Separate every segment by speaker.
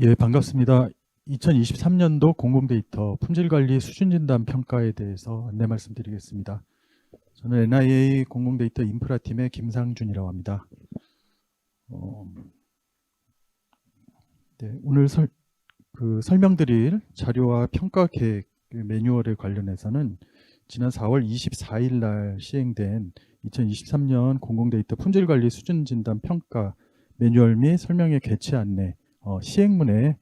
Speaker 1: 예, 반갑습니다. 2023년도 공공데이터 품질관리 수준진단 평가에 대해서 안내 말씀드리겠습니다. 저는 NIA 공공데이터 인프라팀의 김상준이라고 합니다. 네, 오늘 설명드릴 자료와 평가 계획 매뉴얼에 관련해서는 지난 4월 24일 날 시행된 2023년 공공데이터 품질관리 수준진단 평가 매뉴얼 및 설명의 개최 안내 시행문에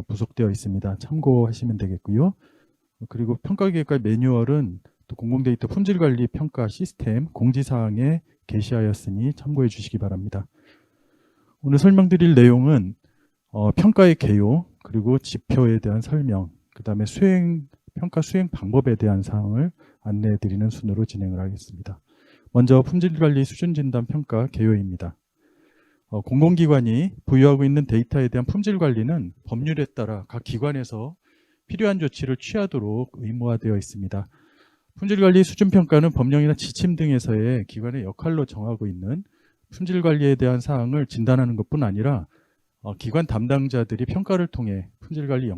Speaker 1: 부속되어 있습니다. 참고하시면 되겠고요. 그리고 평가계획과 매뉴얼은 또 공공데이터 품질관리 평가 시스템 공지사항에 게시하였으니 참고해 주시기 바랍니다. 오늘 설명드릴 내용은 평가의 개요, 그리고 지표에 대한 설명, 그 다음에 평가 수행 방법에 대한 사항을 안내해 드리는 순으로 진행을 하겠습니다. 먼저 품질관리 수준진단 평가 개요입니다. 공공기관이 보유하고 있는 데이터에 대한 품질 관리는 법률에 따라 각 기관에서 필요한 조치를 취하도록 의무화되어 있습니다. 품질관리 수준평가는 법령이나 지침 등에서의 기관의 역할로 정하고 있는 품질관리에 대한 사항을 진단하는 것뿐 아니라 기관 담당자들이 평가를 통해 품질관리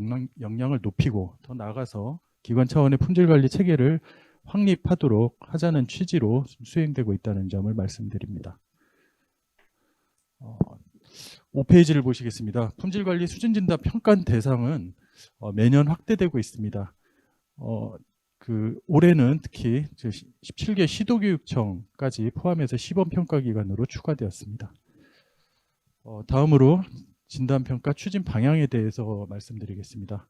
Speaker 1: 역량을 높이고 더 나아가서 기관 차원의 품질관리 체계를 확립하도록 하자는 취지로 수행되고 있다는 점을 말씀드립니다. 5페이지를 보시겠습니다. 품질관리 수준진단 평가 대상은 매년 확대되고 있습니다. 올해는 특히 17개 시도교육청까지 포함해서 시범평가기관으로 추가되었습니다. 다음으로 진단평가 추진 방향에 대해서 말씀드리겠습니다.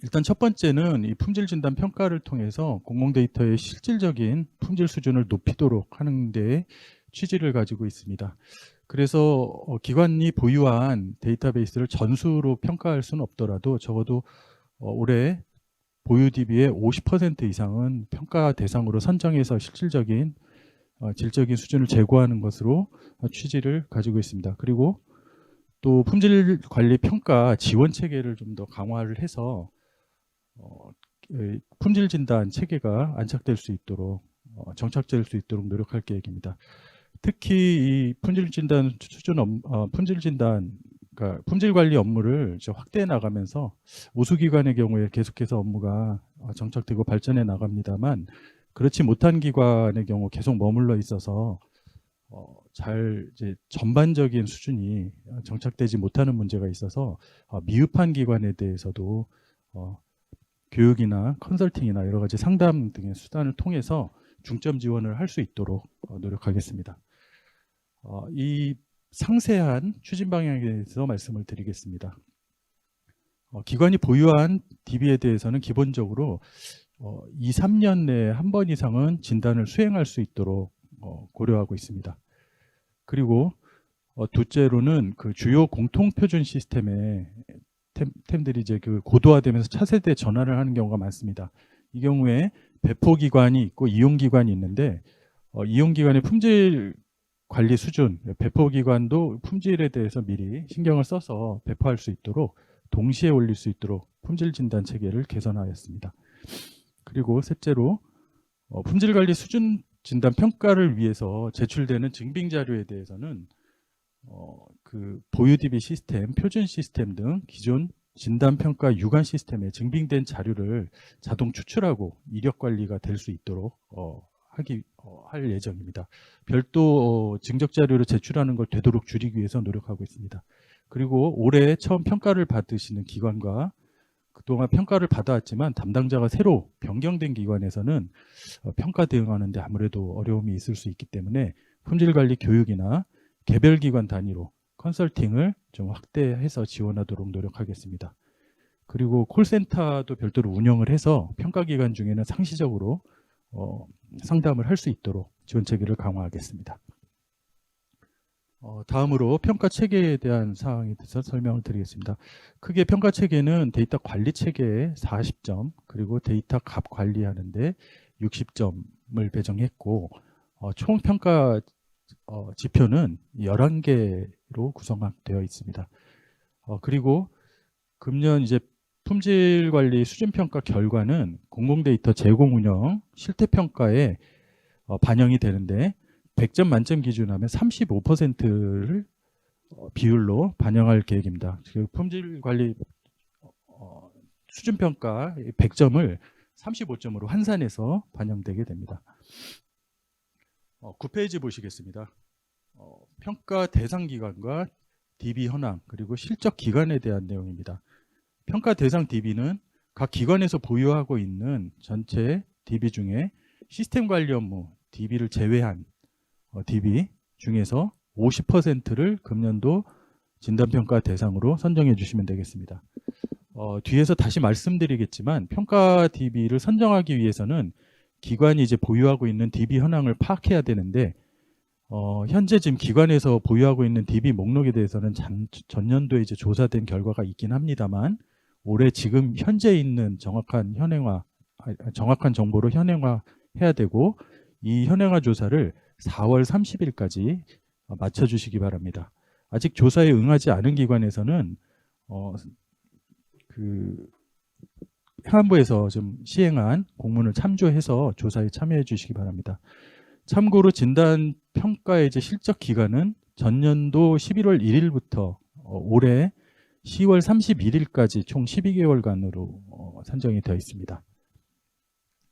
Speaker 1: 일단 첫 번째는 이 품질진단 평가를 통해서 공공데이터의 실질적인 품질 수준을 높이도록 하는 데 취지를 가지고 있습니다. 그래서 기관이 보유한 데이터베이스를 전수로 평가할 수는 없더라도 적어도 올해 보유 DB의 50% 이상은 평가 대상으로 선정해서 실질적인 질적인 수준을 제고하는 것으로 취지를 가지고 있습니다. 그리고 또 품질관리 평가 지원 체계를 좀 더 강화를 해서 품질 진단 체계가 안착될 수 있도록 정착될 수 있도록 노력할 계획입니다. 특히 이 품질 진단 그러니까 품질 관리 업무를 확대해 나가면서 우수기관의 경우에 계속해서 업무가 정착되고 발전해 나갑니다만, 그렇지 못한 기관의 경우 계속 머물러 있어서 전반적인 수준이 정착되지 못하는 문제가 있어서 미흡한 기관에 대해서도 교육이나 컨설팅이나 여러 가지 상담 등의 수단을 통해서 중점 지원을 할 수 있도록 노력하겠습니다. 이 상세한 추진 방향에 대해서 말씀을 드리겠습니다. 기관이 보유한 DB에 대해서는 기본적으로 2, 3년 내에 한 번 이상은 진단을 수행할 수 있도록 고려하고 있습니다. 그리고 둘째로는 그 주요 공통표준 시스템의 템들이 이제 고도화되면서 차세대 전환을 하는 경우가 많습니다. 이 경우에 배포기관이 있고 이용기관이 있는데 이용기관의 품질 관리 수준, 배포기관도 품질에 대해서 미리 신경을 써서 배포할 수 있도록 동시에 올릴 수 있도록 품질 진단 체계를 개선하였습니다. 그리고 셋째로 품질관리 수준 진단 평가를 위해서 제출되는 증빙 자료에 대해서는 보유 DB 시스템, 표준 시스템 등 기존 진단평가 유관 시스템에 증빙된 자료를 자동 추출하고 이력 관리가 될 수 있도록 할 예정입니다. 별도 증적 자료를 제출하는 걸 되도록 줄이기 위해서 노력하고 있습니다. 그리고 올해 처음 평가를 받으시는 기관과 그동안 평가를 받아왔지만 담당자가 새로 변경된 기관에서는 평가 대응하는 데 아무래도 어려움이 있을 수 있기 때문에 품질관리 교육이나 개별 기관 단위로 컨설팅을 좀 확대해서 지원하도록 노력하겠습니다. 그리고 콜센터도 별도로 운영을 해서 평가기관 중에는 상시적으로 상담을 할 수 있도록 지원 체계를 강화하겠습니다. 다음으로 평가 체계에 대한 사항에 대해서 설명을 드리겠습니다. 크게 평가 체계는 데이터 관리 체계에 40점, 그리고 데이터 값 관리하는데 60점을 배정했고, 총 평가 지표는 11개로 구성되어 있습니다. 그리고 금년 이제 품질관리 수준평가 결과는 공공데이터 제공 운영 실태평가에 반영이 되는데 100점 만점 기준하면 35%를 비율로 반영할 계획입니다. 그 품질관리 수준평가 100점을 35점으로 환산해서 반영되게 됩니다. 9페이지 보시겠습니다. 평가 대상 기관과 DB 현황 그리고 실적 기간에 대한 내용입니다. 평가 대상 DB는 각 기관에서 보유하고 있는 전체 DB 중에 시스템 관리 업무 DB를 제외한 DB 중에서 50%를 금년도 진단평가 대상으로 선정해 주시면 되겠습니다. 뒤에서 다시 말씀드리겠지만 평가 DB를 선정하기 위해서는 기관이 이제 보유하고 있는 DB 현황을 파악해야 되는데 현재 지금 기관에서 보유하고 있는 DB 목록에 대해서는 전년도에 이제 조사된 결과가 있긴 합니다만 올해 지금 현재 있는 정확한 정보로 현행화해야 되고 이 현행화 조사를 4월 30일까지 맞춰주시기 바랍니다. 아직 조사에 응하지 않은 기관에서는 행안부에서 좀 시행한 공문을 참조해서 조사에 참여해 주시기 바랍니다. 참고로 진단 평가의 이제 실적 기간은 전년도 11월 1일부터 올해 10월 31일까지 총 12개월간으로 산정이 되어 있습니다.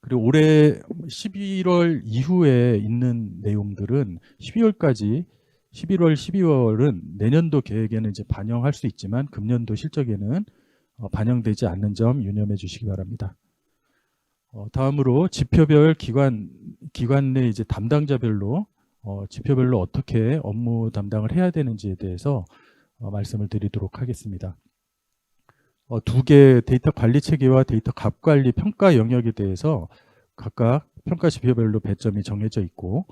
Speaker 1: 그리고 올해 11월 이후에 있는 내용들은 12월, 12월은 내년도 계획에는 이제 반영할 수 있지만 금년도 실적에는 반영되지 않는 점 유념해 주시기 바랍니다. 다음으로 지표별 기관 내 이제 담당자별로 지표별로 어떻게 업무 담당을 해야 되는지에 대해서 말씀을 드리도록 하겠습니다. 두 개 데이터 관리 체계와 데이터 값 관리 평가 영역에 대해서 각각 평가 지표별로 배점이 정해져 있고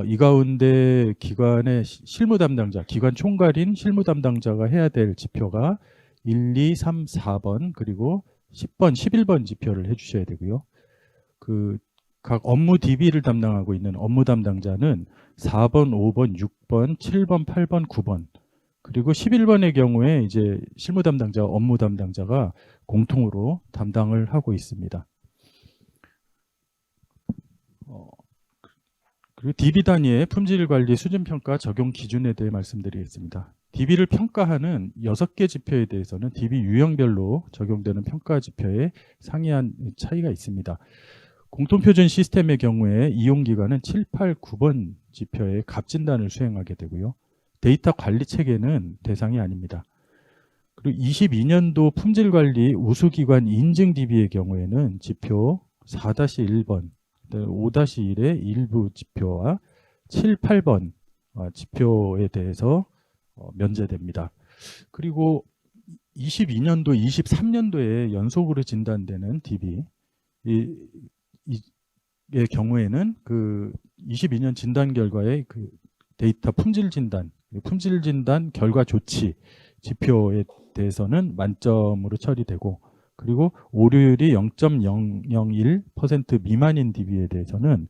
Speaker 1: 이 가운데 기관의 실무 담당자, 기관 총괄인 실무 담당자가 해야 될 지표가 1, 2, 3, 4번 그리고 10번, 11번 지표를 해주셔야 되고요. 각 업무 DB를 담당하고 있는 업무 담당자는 4번, 5번, 6번, 7번, 8번, 9번 그리고 11번의 경우에 이제 실무 담당자, 업무 담당자가 공통으로 담당을 하고 있습니다. 그리고 DB 단위의 품질관리 수준평가 적용 기준에 대해 말씀드리겠습니다. DB를 평가하는 6개 지표에 대해서는 DB 유형별로 적용되는 평가 지표에 상이한 차이가 있습니다. 공통표준 시스템의 경우에 이용기관은 7, 8, 9번 지표의 값 진단을 수행하게 되고요. 데이터 관리 체계는 대상이 아닙니다. 그리고 22년도 품질관리 우수기관 인증 DB의 경우에는 지표 4-1번, 5-1의 일부 지표와 7, 8번 지표에 대해서 면제됩니다. 그리고 22년도, 23년도에 연속으로 진단되는 DB의 경우에는 22년 진단 결과의 데이터 품질 진단 결과 조치 지표에 대해서는 만점으로 처리되고 그리고 오류율이 0.001% 미만인 DB에 대해서는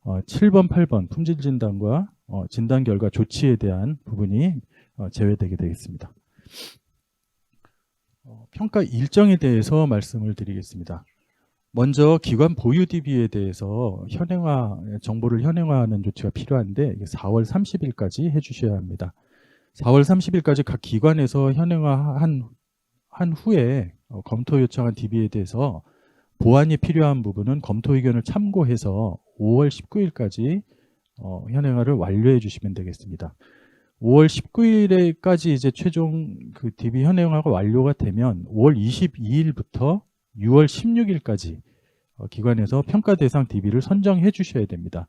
Speaker 1: 7번, 8번 품질 진단과 진단 결과 조치에 대한 부분이 제외되게 되겠습니다. 평가 일정에 대해서 말씀을 드리겠습니다. 먼저 기관 보유 DB에 대해서 정보를 현행화하는 조치가 필요한데 4월 30일까지 해주셔야 합니다. 4월 30일까지 각 기관에서 현행화한 후에 검토 요청한 DB에 대해서 보완이 필요한 부분은 검토 의견을 참고해서 5월 19일까지 현행화를 완료해 주시면 되겠습니다. 5월 19일에까지 이제 최종 DB 현행화가 완료가 되면 5월 22일부터 6월 16일까지 기관에서 평가 대상 DB를 선정해 주셔야 됩니다.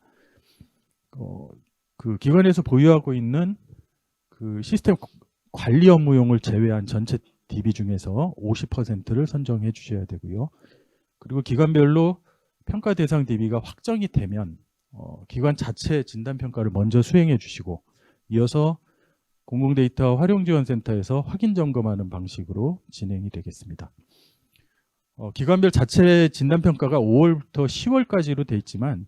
Speaker 1: 기관에서 보유하고 있는 시스템 관리 업무용을 제외한 전체 DB 중에서 50%를 선정해 주셔야 되고요. 그리고 기관별로 평가 대상 DB가 확정이 되면 기관 자체 진단평가를 먼저 수행해 주시고 이어서 공공데이터 활용지원센터에서 확인 점검하는 방식으로 진행이 되겠습니다. 기관별 자체 진단평가가 5월부터 10월까지로 돼 있지만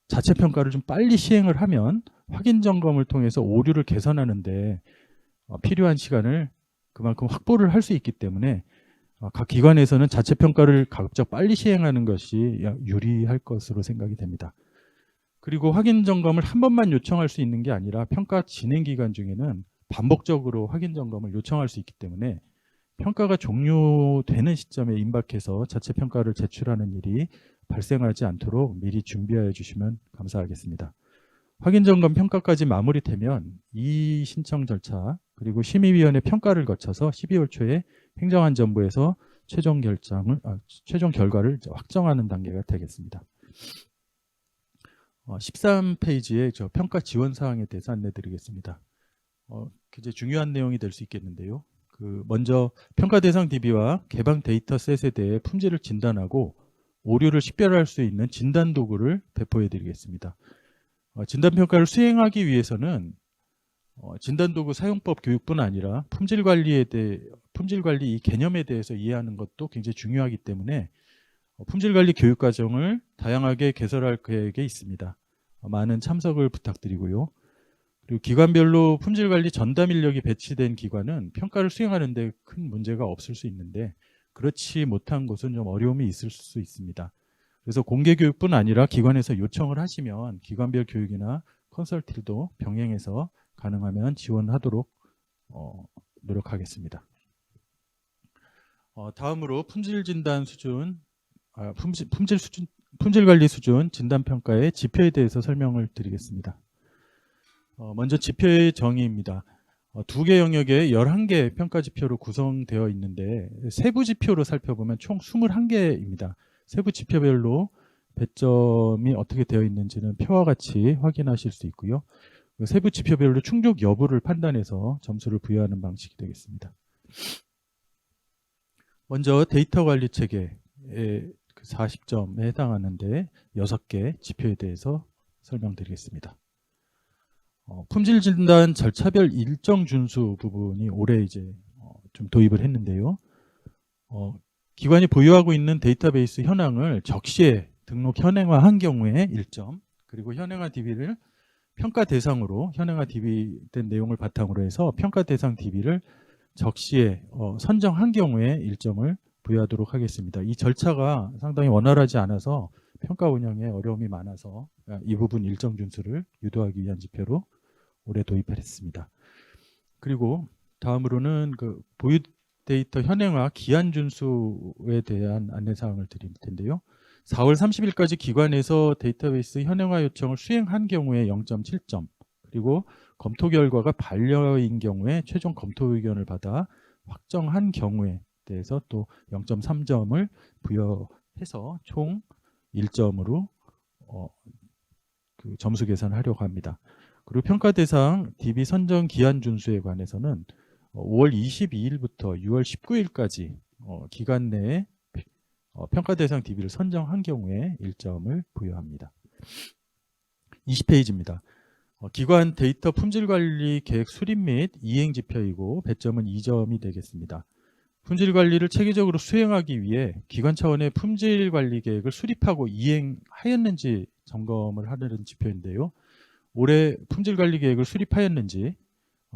Speaker 1: 자체 평가를 좀 빨리 시행을 하면 확인 점검을 통해서 오류를 개선하는데 필요한 시간을 그만큼 확보를 할 수 있기 때문에 각 기관에서는 자체 평가를 가급적 빨리 시행하는 것이 유리할 것으로 생각이 됩니다. 그리고 확인 점검을 한 번만 요청할 수 있는 게 아니라 평가 진행 기간 중에는 반복적으로 확인 점검을 요청할 수 있기 때문에 평가가 종료되는 시점에 임박해서 자체 평가를 제출하는 일이 발생하지 않도록 미리 준비하여 주시면 감사하겠습니다. 확인 점검 평가까지 마무리되면 이 신청 절차 그리고 심의위원회 평가를 거쳐서 12월 초에 행정안전부에서 최종 결과를 확정하는 단계가 되겠습니다. 13페이지에 저 평가 지원 사항에 대해서 안내드리겠습니다. 굉장히 중요한 내용이 될 수 있겠는데요. 먼저 평가 대상 DB와 개방 데이터셋에 대해 품질을 진단하고 오류를 식별할 수 있는 진단 도구를 배포해 드리겠습니다. 진단 평가를 수행하기 위해서는 진단 도구 사용법 교육뿐 아니라 품질 관리 이 개념에 대해서 이해하는 것도 굉장히 중요하기 때문에 품질 관리 교육 과정을 다양하게 개설할 계획에 있습니다. 많은 참석을 부탁드리고요. 그리고 기관별로 품질 관리 전담 인력이 배치된 기관은 평가를 수행하는 데 큰 문제가 없을 수 있는데 그렇지 못한 곳은 좀 어려움이 있을 수 있습니다. 그래서 공개 교육뿐 아니라 기관에서 요청을 하시면 기관별 교육이나 컨설팅도 병행해서 가능하면 지원하도록 노력하겠습니다. 다음으로 품질 관리 수준 진단 평가의 지표에 대해서 설명을 드리겠습니다. 먼저 지표의 정의입니다. 2개 영역에 11개 평가 지표로 구성되어 있는데 세부 지표로 살펴보면 총 21개입니다. 세부 지표별로 배점이 어떻게 되어 있는지는 표와 같이 확인하실 수 있고요. 세부 지표별로 충족 여부를 판단해서 점수를 부여하는 방식이 되겠습니다. 먼저 데이터 관리 체계의 40점에 해당하는데 6개 지표에 대해서 설명드리겠습니다. 품질 진단 절차별 일정 준수 부분이 올해 이제 좀 도입을 했는데요. 기관이 보유하고 있는 데이터베이스 현황을 적시에 등록 현행화한 경우에 1점, 그리고 현행화 DB를 평가 대상으로 현행화 DB된 내용을 바탕으로 해서 평가 대상 DB를 적시에 선정한 경우에 1점을 부여하도록 하겠습니다. 이 절차가 상당히 원활하지 않아서 평가 운영에 어려움이 많아서 이 부분 일정 준수를 유도하기 위한 지표로 올해 도입을 했습니다. 그리고 다음으로는 보유 데이터 현행화 기한 준수에 대한 안내사항을 드릴 텐데요. 4월 30일까지 기관에서 데이터베이스 현행화 요청을 수행한 경우에 0.7점, 그리고 검토 결과가 반려인 경우에 최종 검토 의견을 받아 확정한 경우에 대해서 또 0.3점을 부여해서 총 1점으로 점수 계산하려고 합니다. 그리고 평가 대상 DB 선정 기한 준수에 관해서는 5월 22일부터 6월 19일까지 기간 내에 평가 대상 DB를 선정한 경우에 1점을 부여합니다. 20페이지입니다. 기관 데이터 품질 관리 계획 수립 및 이행 지표이고 배점은 2점이 되겠습니다. 품질 관리를 체계적으로 수행하기 위해 기관 차원의 품질 관리 계획을 수립하고 이행하였는지 점검을 하는 지표인데요. 올해 품질 관리 계획을 수립하였는지,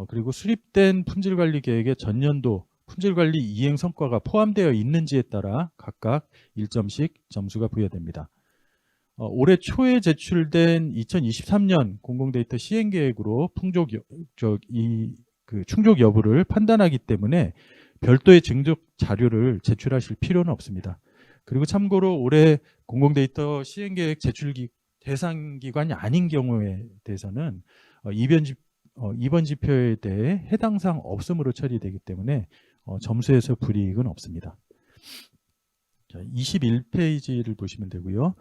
Speaker 1: 그리고 수립된 품질 관리 계획의 전년도 품질 관리 이행 성과가 포함되어 있는지에 따라 각각 1점씩 점수가 부여됩니다. 올해 초에 제출된 2023년 공공데이터 시행계획으로 충족 여부를 판단하기 때문에 별도의 증적 자료를 제출하실 필요는 없습니다. 그리고 참고로 올해 공공데이터 시행계획 제출 대상 기관이 아닌 경우에 대해서는 이번 지표에 대해 해당 사항 없음으로 처리되기 때문에 점수에서 불이익은 없습니다. 자, 21페이지를 보시면 되고요.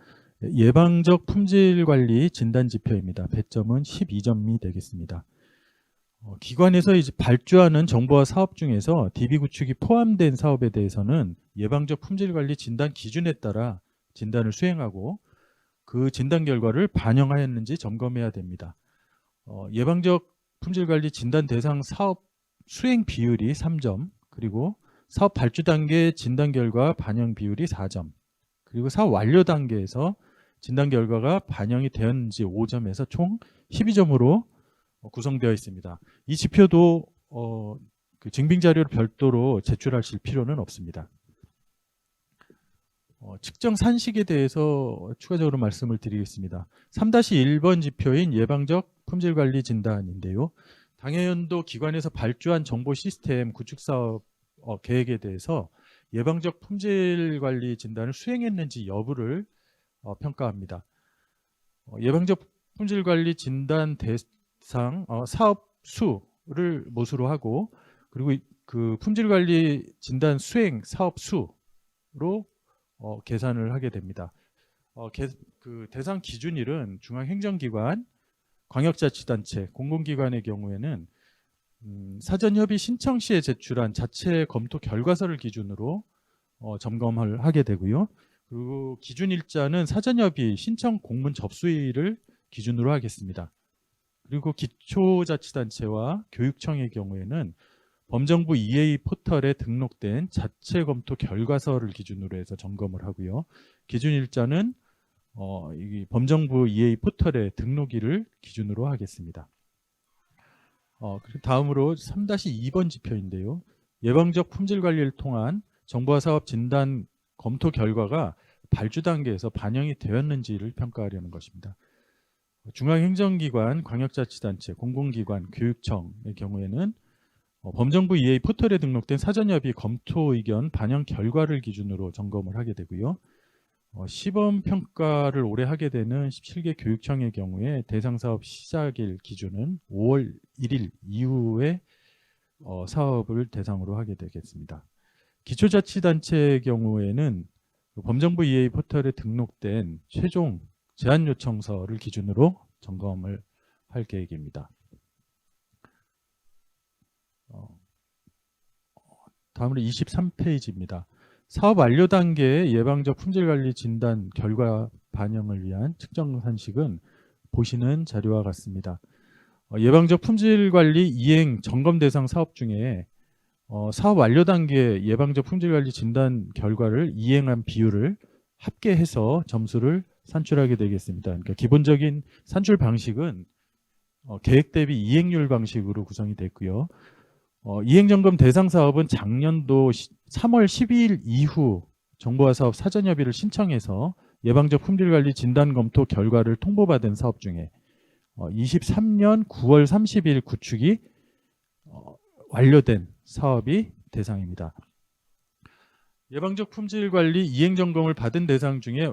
Speaker 1: 예방적 품질 관리 진단 지표입니다. 배점은 12점이 되겠습니다. 기관에서 이제 발주하는 정보화 사업 중에서 DB 구축이 포함된 사업에 대해서는 예방적 품질 관리 진단 기준에 따라 진단을 수행하고 그 진단 결과를 반영하였는지 점검해야 됩니다. 예방적 품질 관리 진단 대상 사업 수행 비율이 3점, 그리고 사업 발주 단계 진단 결과 반영 비율이 4점, 그리고 사업 완료 단계에서 진단 결과가 반영이 되었는지 5점에서 총 12점으로 구성되어 있습니다. 이 지표도 증빙 자료를 별도로 제출하실 필요는 없습니다. 측정 산식에 대해서 추가적으로 말씀을 드리겠습니다. 3-1번 지표인 예방적 품질관리 진단인데요. 당해연도 기관에서 발주한 정보 시스템 구축 사업 계획에 대해서 예방적 품질관리 진단을 수행했는지 여부를 평가합니다. 예방적 품질관리 진단 대상 사업 수를 모수로 하고, 그리고 그 품질관리 진단 수행 사업 수로 계산을 하게 됩니다. 그 대상 기준일은 중앙행정기관, 광역자치단체, 공공기관의 경우에는 사전협의 신청 시에 제출한 자체 검토 결과서를 기준으로 점검을 하게 되고요. 그리고 기준일자는 사전협의 신청 공문 접수일을 기준으로 하겠습니다. 그리고 기초자치단체와 교육청의 경우에는 범정부 EA 포털에 등록된 자체 검토 결과서를 기준으로 해서 점검을 하고요. 기준일자는 이 범정부 EA 포털의 등록일을 기준으로 하겠습니다. 그리고 다음으로 3-2번 지표인데요. 예방적 품질 관리를 통한 정보화 사업 진단 검토 결과가 발주 단계에서 반영이 되었는지를 평가하려는 것입니다. 중앙행정기관, 광역자치단체, 공공기관, 교육청의 경우에는 범정부 EA 포털에 등록된 사전협의 검토 의견 반영 결과를 기준으로 점검을 하게 되고요. 시범 평가를 올해 하게 되는 17개 교육청의 경우에 대상 사업 시작일 기준은 5월 1일 이후에 사업을 대상으로 하게 되겠습니다. 기초자치단체의 경우에는 범정부 EA 포털에 등록된 최종 제안 요청서를 기준으로 점검을 할 계획입니다. 다음으로 23페이지입니다. 사업 완료 단계의 예방적 품질관리 진단 결과 반영을 위한 측정 산식은 보시는 자료와 같습니다. 예방적 품질관리 이행 점검 대상 사업 중에 사업 완료 단계 예방적 품질관리 진단 결과를 이행한 비율을 합계해서 점수를 산출하게 되겠습니다. 그러니까 기본적인 산출 방식은 계획 대비 이행률 방식으로 구성이 됐고요. 이행점검 대상 사업은 작년도 3월 12일 이후 정보화 사업 사전협의를 신청해서 예방적 품질관리 진단검토 결과를 통보받은 사업 중에 23년 9월 30일 구축이 완료된 사업이 대상입니다. 예방적 품질관리 이행점검을 받은 대상 중에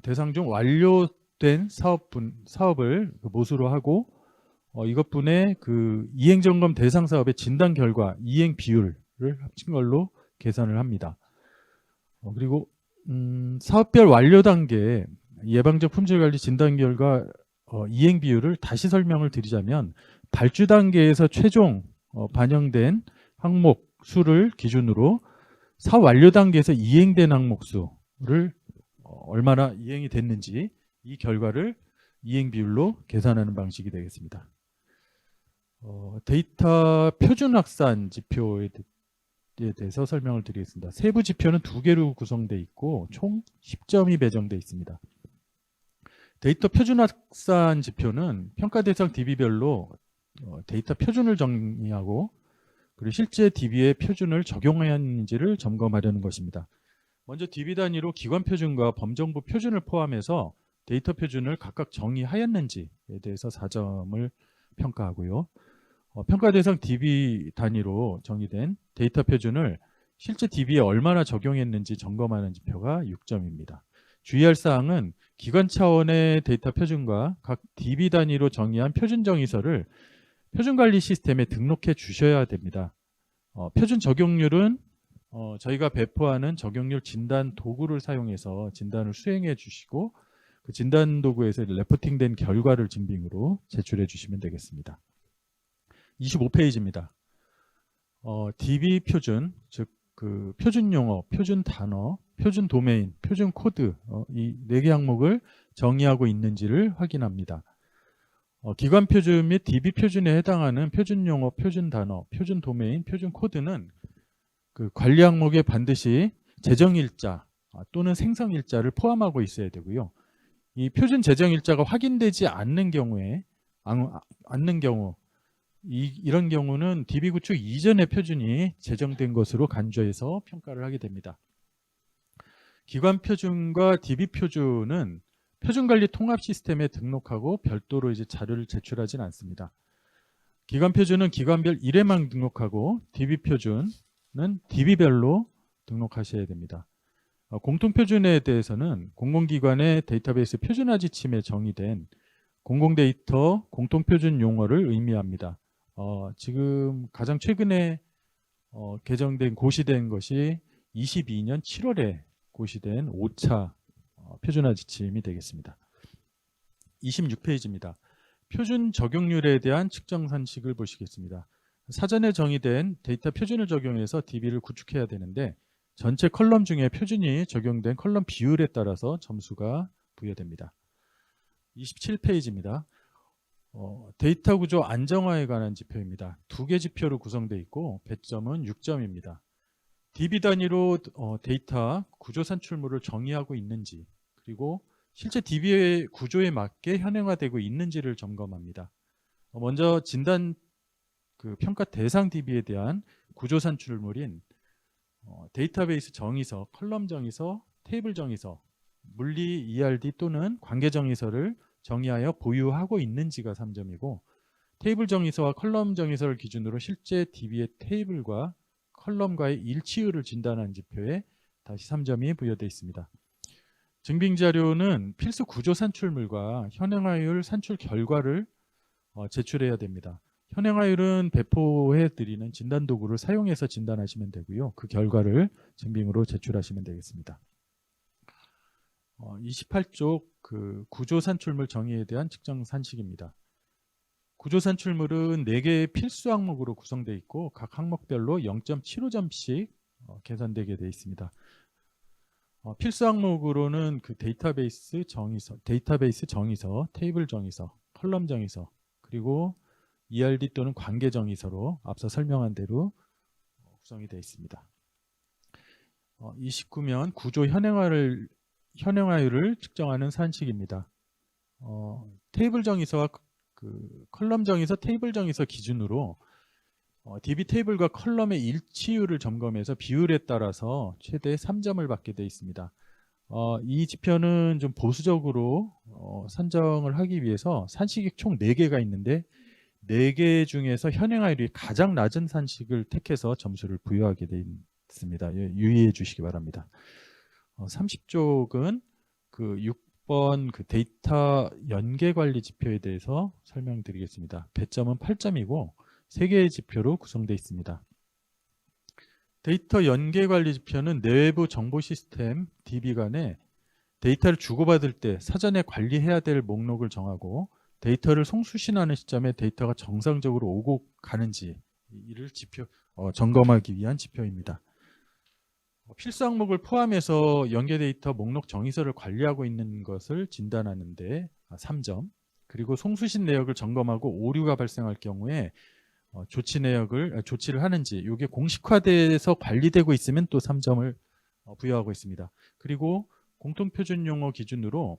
Speaker 1: 대상 중 완료된 사업을 모수로 하고 이것분의 그 이행점검 대상 사업의 진단 결과 이행 비율을 합친 걸로 계산을 합니다. 그리고 사업별 완료 단계 예방적 품질관리 진단 결과 이행 비율을 다시 설명을 드리자면 발주 단계에서 최종 반영된 항목 수를 기준으로 사업 완료 단계에서 이행된 항목 수를 얼마나 이행이 됐는지 이 결과를 이행 비율로 계산하는 방식이 되겠습니다. 데이터 표준 확산 지표에 대해서 설명을 드리겠습니다. 세부 지표는 2개로 구성되어 있고 총 10점이 배정되어 있습니다. 데이터 표준 확산 지표는 평가 대상 DB별로 데이터 표준을 정의하고 그리고 실제 DB의 표준을 적용했는지를 점검하려는 것입니다. 먼저 DB 단위로 기관 표준과 범정부 표준을 포함해서 데이터 표준을 각각 정의하였는지에 대해서 4점을 평가하고요. 평가 대상 DB 단위로 정의된 데이터 표준을 실제 DB에 얼마나 적용했는지 점검하는 지표가 6점입니다. 주의할 사항은 기관 차원의 데이터 표준과 각 DB 단위로 정의한 표준 정의서를 표준관리 시스템에 등록해 주셔야 됩니다. 표준 적용률은 저희가 배포하는 적용률 진단 도구를 사용해서 진단을 수행해 주시고 그 진단 도구에서 레포팅된 결과를 증빙으로 제출해 주시면 되겠습니다. 25페이지입니다. DB 표준, 즉 그 표준 용어, 표준 단어, 표준 도메인, 표준 코드 이 4개 항목을 정의하고 있는지를 확인합니다. 기관 표준 및 DB 표준에 해당하는 표준 용어, 표준 단어, 표준 도메인, 표준 코드는 그 관리 항목에 반드시 제정일자 또는 생성일자를 포함하고 있어야 되고요. 이 표준 제정일자가 확인되지 않는 경우에 이런 경우는 DB 구축 이전의 표준이 제정된 것으로 간주해서 평가를 하게 됩니다. 기관 표준과 DB 표준은 표준관리 통합 시스템에 등록하고 별도로 이제 자료를 제출하진 않습니다. 기관 표준은 기관별 1회만 등록하고 DB 표준은 DB별로 등록하셔야 됩니다. 공통 표준에 대해서는 공공기관의 데이터베이스 표준화 지침에 정의된 공공데이터 공통표준 용어를 의미합니다. 지금 가장 최근에 개정된 고시된 것이 22년 7월에 고시된 5차 표준화 지침이 되겠습니다. 26페이지입니다. 표준 적용률에 대한 측정 산식을 보시겠습니다. 사전에 정의된 데이터 표준을 적용해서 DB를 구축해야 되는데 전체 컬럼 중에 표준이 적용된 컬럼 비율에 따라서 점수가 부여됩니다. 27페이지입니다. 데이터 구조 안정화에 관한 지표입니다. 2개 지표로 구성되어 있고 배점은 6점입니다. DB 단위로 데이터 구조 산출물을 정의하고 있는지, 그리고 실제 DB의 구조에 맞게 현행화되고 있는지를 점검합니다. 먼저 진단 평가 대상 DB에 대한 구조 산출물인 데이터베이스 정의서, 컬럼 정의서, 테이블 정의서, 물리 ERD 또는 관계 정의서를 정의하여 보유하고 있는지가 3점이고, 테이블 정의서와 컬럼 정의서를 기준으로 실제 DB의 테이블과 컬럼과의 일치율을 진단하는 지표에 다시 3점이 부여되어 있습니다. 증빙자료는 필수 구조 산출물과 현행화율 산출 결과를 제출해야 됩니다. 현행화율은 배포해 드리는 진단 도구를 사용해서 진단하시면 되고요. 그 결과를 증빙으로 제출하시면 되겠습니다. 28쪽 구조 산출물 정의에 대한 측정 산식입니다. 구조 산출물은 4개의 필수 항목으로 구성되어 있고 각 항목별로 0.75점씩 계산되게 되어 있습니다. 필수 항목으로는 데이터베이스 정의서, 테이블 정의서, 컬럼 정의서, 그리고 ERD 또는 관계 정의서로 앞서 설명한 대로 구성이 되어 있습니다. 29면 구조 현행화율을 측정하는 산식입니다. 테이블 정의서와 컬럼 정의서, 테이블 정의서 기준으로 DB 테이블과 컬럼의 일치율을 점검해서 비율에 따라서 최대 3점을 받게 되어 있습니다. 이 지표는 좀 보수적으어 산정을 하기 위해서 산식이 총 4개가 있는데 4개 중에서 현행화율이 가장 낮은 산식을 택해서 점수를 부여하게 되어 있습니다. 유의해 주시기 바랍니다. 30쪽은 6번 데이터 연계 관리 지표에 대해서 설명드리겠습니다. 배점은 8점이고 3개의 지표로 구성되어 있습니다. 데이터 연계 관리 지표는 내부 정보 시스템 DB 간에 데이터를 주고받을 때 사전에 관리해야 될 목록을 정하고 데이터를 송수신하는 시점에 데이터가 정상적으로 오고 가는지 이를 점검하기 위한 지표입니다. 필수 항목을 포함해서 연계 데이터 목록 정의서를 관리하고 있는 것을 진단하는데 3점, 그리고 송수신 내역을 점검하고 오류가 발생할 경우에 조치를 하는지 이게 공식화돼서 관리되고 있으면 또 3점을 부여하고 있습니다. 그리고 공통표준 용어 기준으로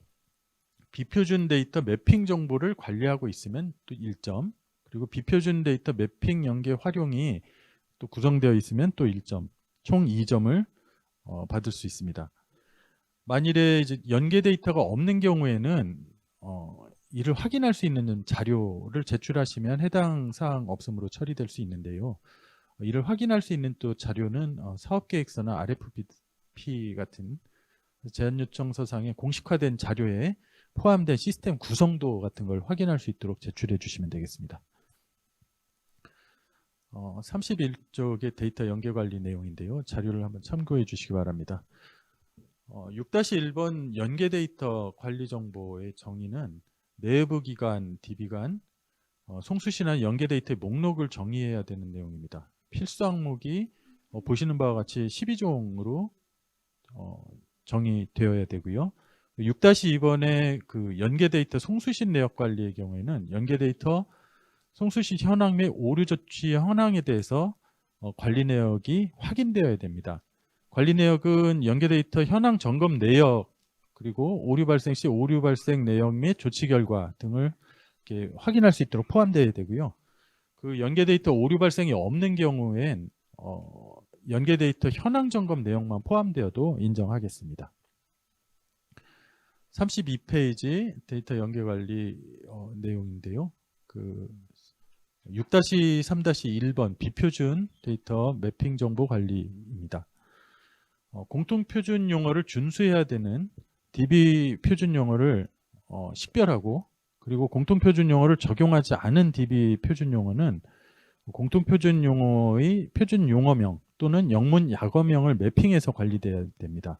Speaker 1: 비표준 데이터 매핑 정보를 관리하고 있으면 또 1점, 그리고 비표준 데이터 매핑 연계 활용이 또 구성되어 있으면 또 1점, 총 2점을 받을 수 있습니다. 만일에 이제 연계 데이터가 없는 경우에는 이를 확인할 수 있는 자료를 제출하시면 해당 사항 없음으로 처리될 수 있는데요. 이를 확인할 수 있는 또 자료는 사업계획서나 RFP 같은 제안 요청서상의 공식화된 자료에 포함된 시스템 구성도 같은 걸 확인할 수 있도록 제출해 주시면 되겠습니다. 31쪽의 데이터 연계 관리 내용인데요. 자료를 한번 참고해 주시기 바랍니다. 6-1번 연계 데이터 관리 정보의 정의는 내부 기관, DB 간 송수신한 연계 데이터의 목록을 정의해야 되는 내용입니다. 필수 항목이 보시는 바와 같이 12종으로 정의되어야 되고요. 6-2번의 연계 데이터 송수신 내역 관리의 경우에는 연계 데이터 송수신 현황 및 오류 조치 현황에 대해서 관리 내역이 확인되어야 됩니다. 관리 내역은 연계 데이터 현황 점검 내역, 그리고 오류 발생 시 오류 발생 내역 및 조치 결과 등을 이렇게 확인할 수 있도록 포함되어야 되고요. 연계 데이터 오류 발생이 없는 경우엔 연계 데이터 현황 점검 내용만 포함되어도 인정하겠습니다. 32페이지 데이터 연계 관리 내용인데요. 6-3-1번 비표준 데이터 매핑 정보 관리입니다. 공통 표준 용어를 준수해야 되는 DB 표준 용어를 식별하고, 그리고 공통 표준 용어를 적용하지 않은 DB 표준 용어는 공통 표준 용어의 표준 용어명 또는 영문 약어명을 매핑해서 관리돼야 됩니다.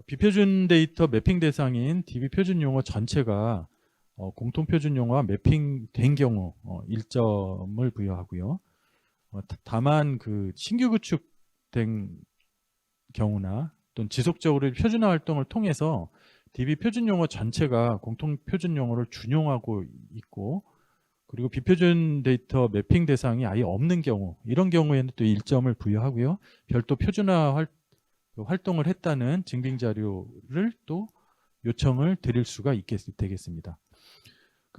Speaker 1: 비표준 데이터 매핑 대상인 DB 표준 용어 전체가 공통 표준 용어와 매핑된 경우 1점을 부여하고요. 다만 신규 구축된 경우나 또는 지속적으로 표준화 활동을 통해서 DB 표준 용어 전체가 공통 표준 용어를 준용하고 있고, 그리고 비표준 데이터 매핑 대상이 아예 없는 경우, 이런 경우에는 또 1점을 부여하고요. 별도 표준화 활동을 했다는 증빙 자료를 또 요청을 드릴 수가 되겠습니다.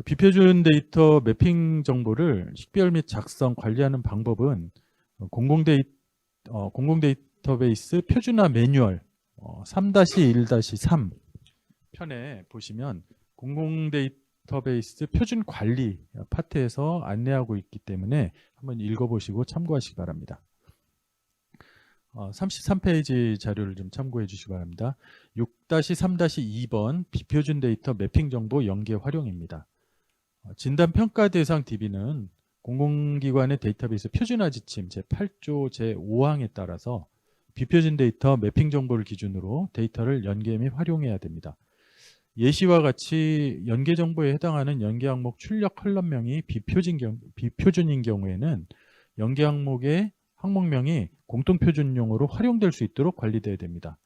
Speaker 1: 비표준 데이터 매핑 정보를 식별 및 작성, 관리하는 방법은 공공 데이터베이스 표준화 매뉴얼 3-1-3 편에 보시면 공공 데이터베이스 표준 관리 파트에서 안내하고 있기 때문에 한번 읽어보시고 참고하시기 바랍니다. 33페이지 자료를 좀 참고해 주시기 바랍니다. 6-3-2번 비표준 데이터 매핑 정보 연계 활용입니다. 진단 평가 대상 DB는 공공기관의 데이터베이스 표준화 지침 제8조 제5항에 따라서 비표준 데이터 매핑 정보를 기준으로 데이터를 연계 및 활용해야 됩니다. 예시와 같이 연계 정보에 해당하는 연계 항목 출력 컬럼명이 비표준인 경우에는 연계 항목의 항목명이 공통표준용어로 활용될 수 있도록 관리되어야 됩니다.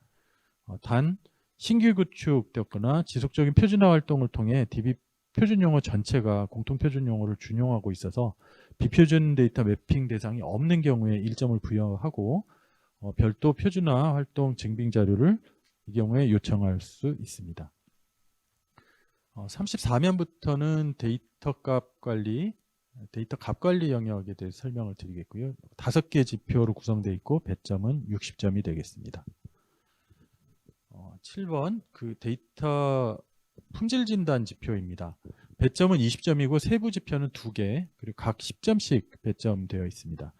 Speaker 1: 단 신규 구축되거나 지속적인 표준화 활동을 통해 DB 표준용어 전체가 공통표준용어를 준용하고 있어서 비표준 데이터 매핑 대상이 없는 경우에 1점을 부여하고, 별도 표준화 활동 증빙 자료를 이 경우에 요청할 수 있습니다. 34면부터는 데이터 값 관리 영역에 대해서 설명을 드리겠고요. 5개 지표로 구성되어 있고 배점은 60점이 되겠습니다. 7번 데이터 품질 진단 지표입니다. 배점은 20점이고 세부 지표는 2개, 그리고 각 10점씩 배점되어 있습니다.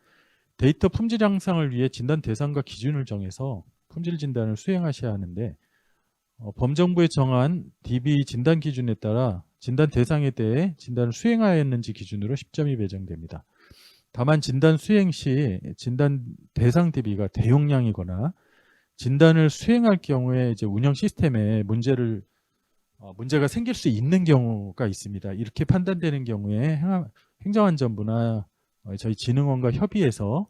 Speaker 1: 데이터 품질 향상을 위해 진단 대상과 기준을 정해서 품질 진단을 수행하셔야 하는데, 범정부에 정한 DB 진단 기준에 따라 진단 대상에 대해 진단을 수행하였는지 기준으로 10점이 배정됩니다. 다만 진단 수행 시 진단 대상 DB가 대용량이거나 진단을 수행할 경우에 운영 시스템에 문제가 생길 수 있는 경우가 있습니다. 이렇게 판단되는 경우에 행정안전부나 저희 진흥원과 협의해서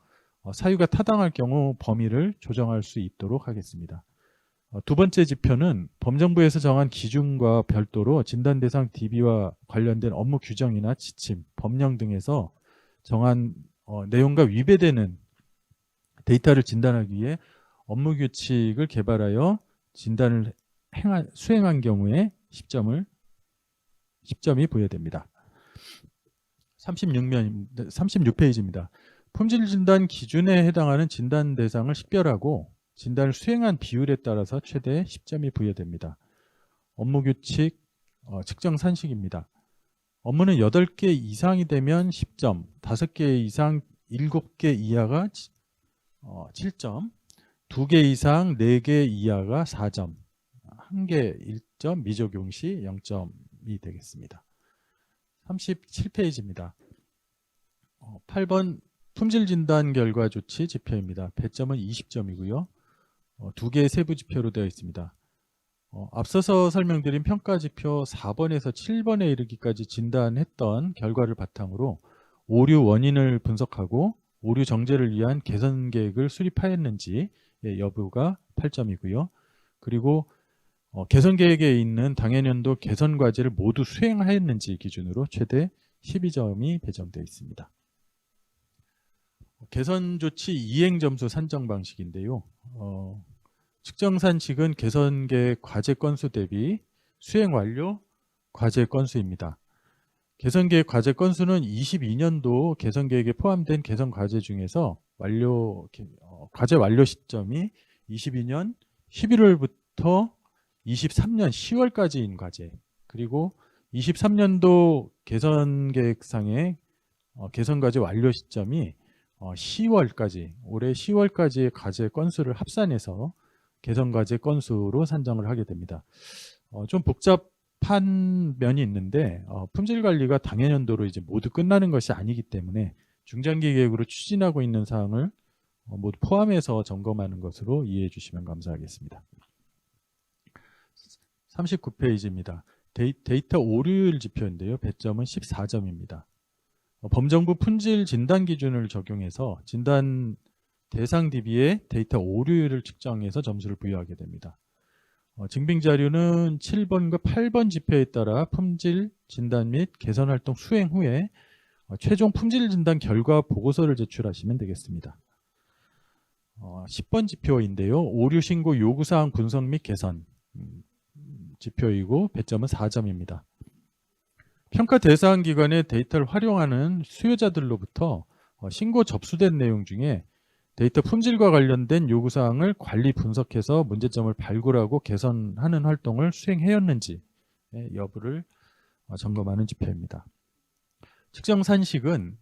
Speaker 1: 사유가 타당할 경우 범위를 조정할 수 있도록 하겠습니다. 두 번째 지표는 범정부에서 정한 기준과 별도로 진단 대상 DB와 관련된 업무 규정이나 지침, 법령 등에서 정한 내용과 위배되는 데이터를 진단하기 위해 업무 규칙을 개발하여 진단을 수행한 경우에 10점이 부여됩니다. 36페이지입니다. 품질 진단 기준에 해당하는 진단 대상을 식별하고 진단을 수행한 비율에 따라서 최대 10점이 부여됩니다. 업무 규칙 측정 산식입니다. 업무는 8개 이상이 되면 10점, 5개 이상 7개 이하가 7점, 2개 이상 4개 이하가 4점, 1개 1점, 미적용 시 0점이 되겠습니다. 37페이지입니다. 8번 품질 진단 결과 조치 지표입니다. 배점은 20점이고요. 2개의 세부 지표로 되어 있습니다. 앞서서 설명드린 평가 지표 4번에서 7번에 이르기까지 진단했던 결과를 바탕으로 오류 원인을 분석하고 오류 정제를 위한 개선 계획을 수립하였는지 여부가 8점이고요. 그리고 개선 계획에 있는 당해년도 개선 과제를 모두 수행하였는지 기준으로 최대 12점이 배정되어 있습니다. 개선 조치 이행 점수 산정 방식인데요. 측정 산식은 개선 계획 과제 건수 대비 수행 완료 과제 건수입니다. 개선 계획 과제 건수는 22년도 개선 계획에 포함된 개선 과제 중에서 과제 완료 시점이 22년 11월부터 23년 10월까지인 과제, 그리고 23년도 개선 계획상의 개선 과제 완료 시점이 10월까지, 올해 10월까지의 과제 건수를 합산해서 개선 과제 건수로 산정을 하게 됩니다. 좀 복잡한 면이 있는데 품질 관리가 당해년도로 이제 모두 끝나는 것이 아니기 때문에 중장기 계획으로 추진하고 있는 사항을 모두 포함해서 점검하는 것으로 이해해 주시면 감사하겠습니다. 39페이지입니다. 데이터 오류율 지표인데요. 배점은 14점입니다. 범정부 품질 진단 기준을 적용해서 진단 대상 DB의 데이터 오류율을 측정해서 점수를 부여하게 됩니다. 증빙 자료는 7번과 8번 지표에 따라 품질 진단 및 개선 활동 수행 후에 최종 품질 진단 결과 보고서를 제출하시면 되겠습니다. 10번 지표인데요. 오류 신고 요구사항 분석 및 개선 지표이고 배점은 4점입니다. 평가 대상 기관의 데이터를 활용하는 수요자들로부터 신고 접수된 내용 중에 데이터 품질과 관련된 요구사항을 관리 분석해서 문제점을 발굴하고 개선하는 활동을 수행하였는지 여부를 점검하는 지표입니다. 측정 산식은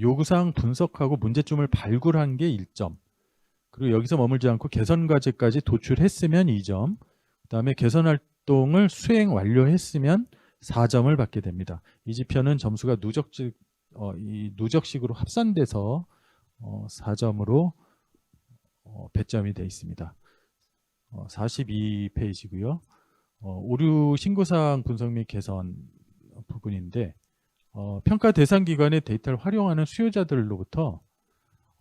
Speaker 1: 요구사항 분석하고 문제점을 발굴한 게 1점, 그리고 여기서 머물지 않고 개선 과제까지 도출했으면 2점, 그 다음에 개선 활동을 수행 완료했으면 4점을 받게 됩니다. 이 지표는 점수가 누적식으로 합산돼서 4점으로 배점이 되어 있습니다. 42페이지고요. 오류 신고사항 분석 및 개선 부분인데 평가 대상 기관의 데이터를 활용하는 수요자들로부터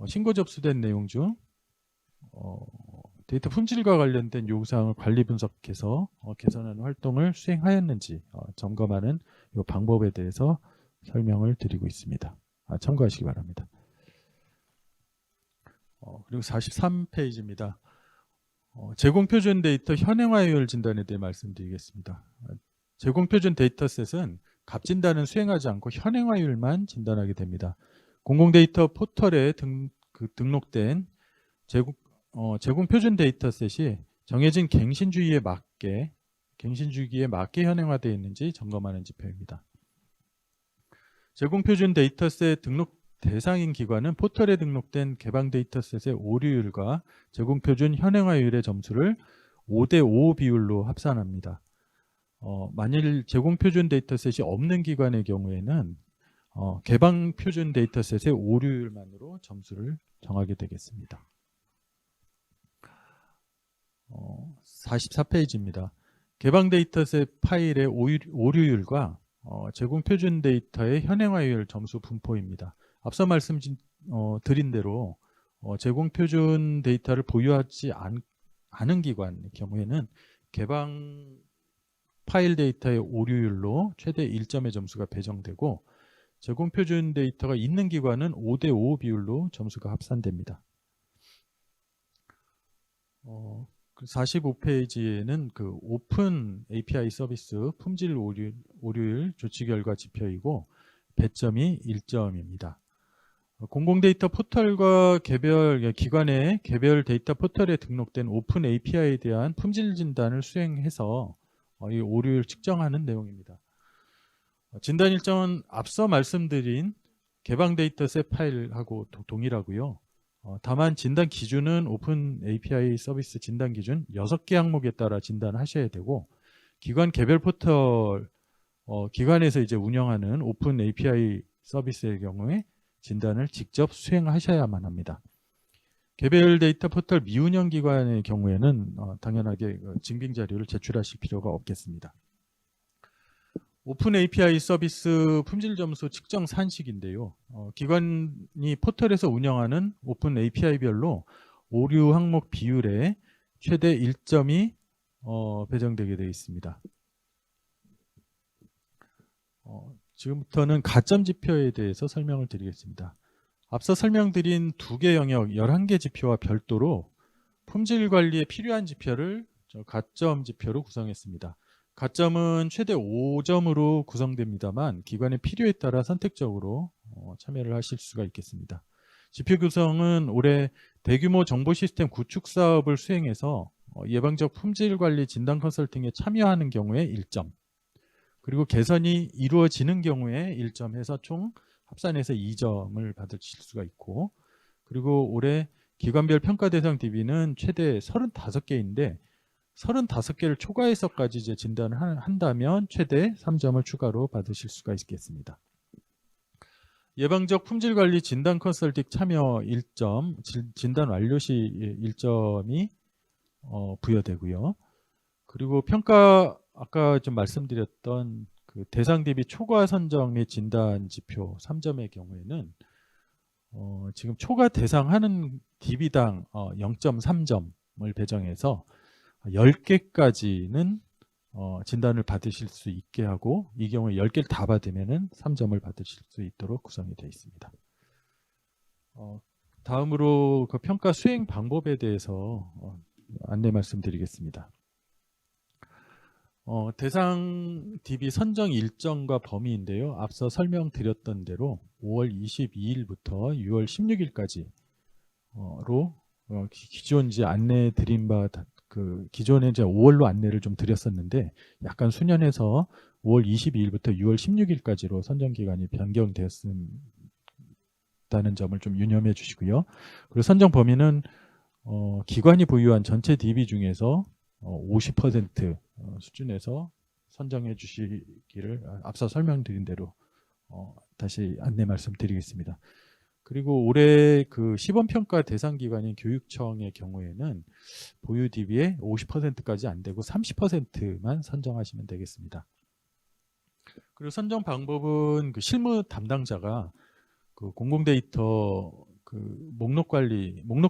Speaker 1: 신고 접수된 내용 중 데이터 품질과 관련된 요구사항을 관리 분석해서 개선하는 활동을 수행하였는지 점검하는 이 방법에 대해서 설명을 드리고 있습니다. 참고하시기 바랍니다. 그리고 43페이지입니다. 제공표준 데이터 현행화율 진단에 대해 말씀드리겠습니다. 제공표준 데이터셋은 값진단은 수행하지 않고 현행화율만 진단하게 됩니다. 공공데이터 포털에 등록된 제공표준 데이터셋이 정해진 갱신주기에 맞게 현행화되어 있는지 점검하는 지표입니다. 제공표준 데이터셋 등록 대상인 기관은 포털에 등록된 개방 데이터셋의 오류율과 제공표준 현행화율의 점수를 5대5 비율로 합산합니다. 만일 제공표준 데이터셋이 없는 기관의 경우에는 개방 표준 데이터셋의 오류율만으로 점수를 정하게 되겠습니다. 44페이지입니다. 개방 데이터셋 파일의 오류율과 제공 표준 데이터의 현행화율 점수 분포입니다. 앞서 말씀드린 대로 제공 표준 데이터를 보유하지 않은 기관의 경우에는 개방 파일 데이터의 오류율로 최대 1점의 점수가 배정되고 제공 표준 데이터가 있는 기관은 5대5 비율로 점수가 합산됩니다. 45페이지에는 그 오픈 API 서비스 품질 오류율 조치 결과 지표이고 배점이 1점입니다. 공공데이터 포털과 기관의 개별 데이터 포털에 등록된 오픈 API에 대한 품질 진단을 수행해서 이 오류율 측정하는 내용입니다. 진단 일정은 앞서 말씀드린 개방 데이터셋 파일하고 동일하고요. 다만 진단 기준은 오픈 API 서비스 진단 기준 6개 항목에 따라 진단하셔야 되고 기관 개별 포털 기관에서 이제 운영하는 오픈 API 서비스의 경우에 진단을 직접 수행하셔야만 합니다. 개별 데이터 포털 미운영 기관의 경우에는 당연하게 증빙 자료를 제출하실 필요가 없겠습니다. 오픈 API 서비스 품질 점수 측정 산식인데요. 기관이 포털에서 운영하는 오픈 API별로 오류 항목 비율에 최대 1점이 배정되게 되어 있습니다. 지금부터는 가점 지표에 대해서 설명을 드리겠습니다. 앞서 설명드린 2개 영역 11개 지표와 별도로 품질 관리에 필요한 지표를 가점 지표로 구성했습니다. 가점은 최대 5점으로 구성됩니다만 기관의 필요에 따라 선택적으로 참여를 하실 수가 있겠습니다. 지표 구성은 올해 대규모 정보 시스템 구축 사업을 수행해서 예방적 품질 관리 진단 컨설팅에 참여하는 경우에 1점, 그리고 개선이 이루어지는 경우에 1점 해서 총 합산해서 2점을 받으실 수가 있고, 그리고 올해 기관별 평가 대상 DB는 최대 35개인데 35개를 초과해서까지 이제 진단을 한다면 최대 3점을 추가로 받으실 수가 있겠습니다. 예방적 품질관리 진단 컨설팅 참여 1점, 진단 완료 시 1점이 부여되고요. 그리고 평가, 아까 좀 말씀드렸던 그 대상 대비 초과 선정 및 진단 지표 3점의 경우에는 지금 초과 대상하는 DB당 0.3점을 배정해서 10개까지는 진단을 받으실 수 있게 하고, 이 경우에 10개를 다 받으면은 3점을 받으실 수 있도록 구성이 되어 있습니다. 다음으로 그 평가 수행 방법에 대해서 안내 말씀드리겠습니다. 대상 DB 선정 일정과 범위인데요. 앞서 설명드렸던 대로 5월 22일부터 6월 16일까지로 기존 이제 안내 드린 바 그 기존에 이제 5월로 안내를 좀 드렸었는데 약간 수년해서 5월 22일부터 6월 16일까지로 선정 기간이 변경되었다는 점을 좀 유념해 주시고요. 그리고 선정 범위는 기관이 보유한 전체 DB 중에서 50% 수준에서 선정해 주시기를 앞서 설명드린 대로 다시 안내 말씀드리겠습니다. 그리고 올해 그 시범평가 대상 기관인 교육청의 경우에는 보유 DB의 50%까지 안 되고 30%만 선정하시면 되겠습니다. 그리고 선정 방법은 그 실무 담당자가 그 공공데이터 그 목록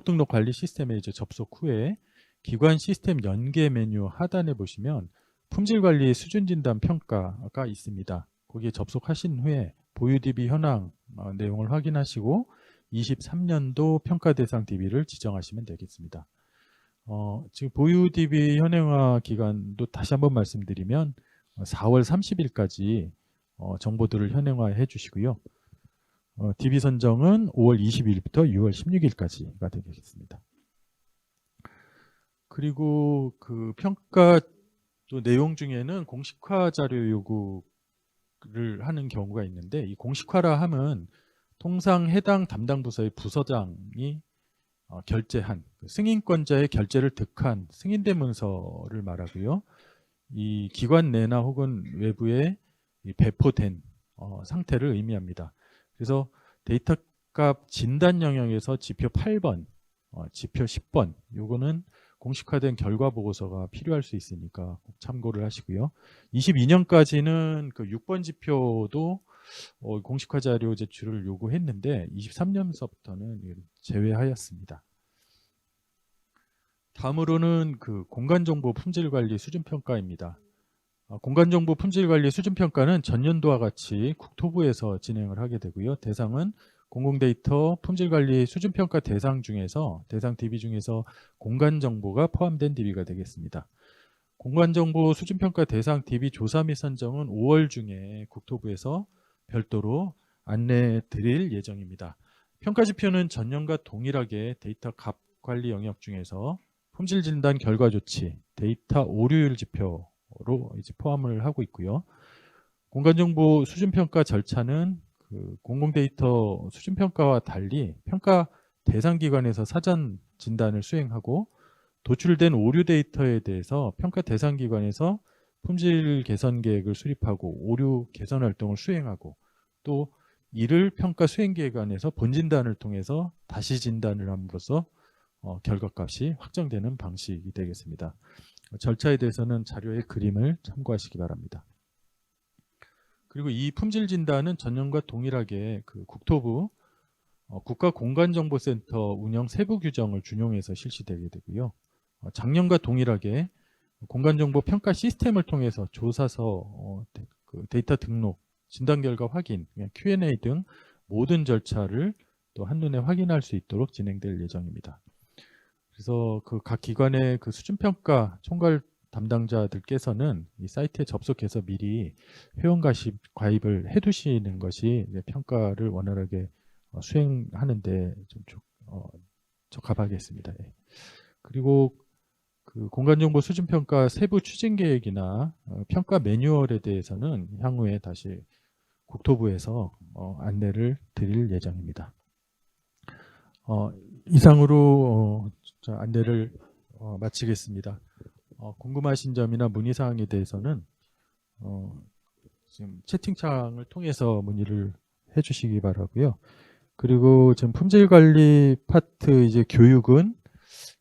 Speaker 1: 등록 관리 시스템에 이제 접속 후에 기관 시스템 연계 메뉴 하단에 보시면 품질 관리 수준 진단 평가가 있습니다. 거기에 접속하신 후에 보유 DB 현황 내용을 확인하시고 23년도 평가 대상 DB를 지정하시면 되겠습니다. 지금 보유 DB 현행화 기간도 다시 한번 말씀드리면 4월 30일까지 정보들을 현행화해 주시고요. DB 선정은 5월 22일부터 6월 16일까지가 되겠습니다. 그리고 그 평가 또 내용 중에는 공식화 자료 요구를 하는 경우가 있는데, 이 공식화라 함은 통상 해당 담당 부서의 부서장이 결재한 승인권자의 결재를 득한 승인대 문서를 말하고요. 이 기관 내나 혹은 외부에 배포된 상태를 의미합니다. 그래서 데이터값 진단 영역에서 지표 8번, 지표 10번 요거는 공식화된 결과 보고서가 필요할 수 있으니까 꼭 참고를 하시고요. 22년까지는 그 6번 지표도 공식화 자료 제출을 요구했는데 23년서부터는 제외하였습니다. 다음으로는 그 공간정보 품질관리 수준평가입니다. 공간정보 품질관리 수준평가는 전년도와 같이 국토부에서 진행을 하게 되고요. 대상은 공공데이터 품질관리 수준평가 대상 중에서 대상 DB 중에서 공간정보가 포함된 DB가 되겠습니다. 공간정보 수준평가 대상 DB 조사 및 선정은 5월 중에 국토부에서 별도로 안내 드릴 예정입니다. 평가지표는 전년과 동일하게 데이터 값 관리 영역 중에서 품질 진단 결과 조치, 데이터 오류율 지표로 이제 포함을 하고 있고요. 공간정보 수준평가 절차는 그 공공데이터 수준평가와 달리 평가 대상 기관에서 사전 진단을 수행하고 도출된 오류 데이터에 대해서 평가 대상 기관에서 품질 개선 계획을 수립하고 오류 개선 활동을 수행하고 또 이를 평가 수행 기관에서 본진단을 통해서 다시 진단을 함으로써 결과값이 확정되는 방식이 되겠습니다. 절차에 대해서는 자료의 그림을 참고하시기 바랍니다. 그리고 이 품질 진단은 전년과 동일하게 그 국토부 국가공간정보센터 운영 세부 규정을 준용해서 실시되게 되고요. 작년과 동일하게 공간정보 평가 시스템을 통해서 조사서 그 데이터 등록, 진단 결과 확인, Q&A 등 모든 절차를 또 한눈에 확인할 수 있도록 진행될 예정입니다. 그래서 그 각 기관의 그 수준평가 총괄 담당자들께서는 이 사이트에 접속해서 미리 회원 가입을 해두시는 것이 평가를 원활하게 수행하는데 좀 적합하겠습니다. 그리고 그 공간정보 수준평가 세부 추진 계획이나 평가 매뉴얼에 대해서는 향후에 다시 국토부에서 안내를 드릴 예정입니다. 이상으로 안내를 마치겠습니다. 궁금하신 점이나 문의사항에 대해서는 지금 채팅창을 통해서 문의를 해주시기 바라고요. 그리고 지금 품질관리 파트 이제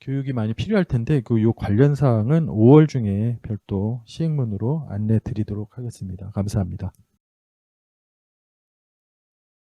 Speaker 1: 교육이 많이 필요할 텐데 요 관련 사항은 5월 중에 별도 시행문으로 안내 드리도록 하겠습니다. 감사합니다.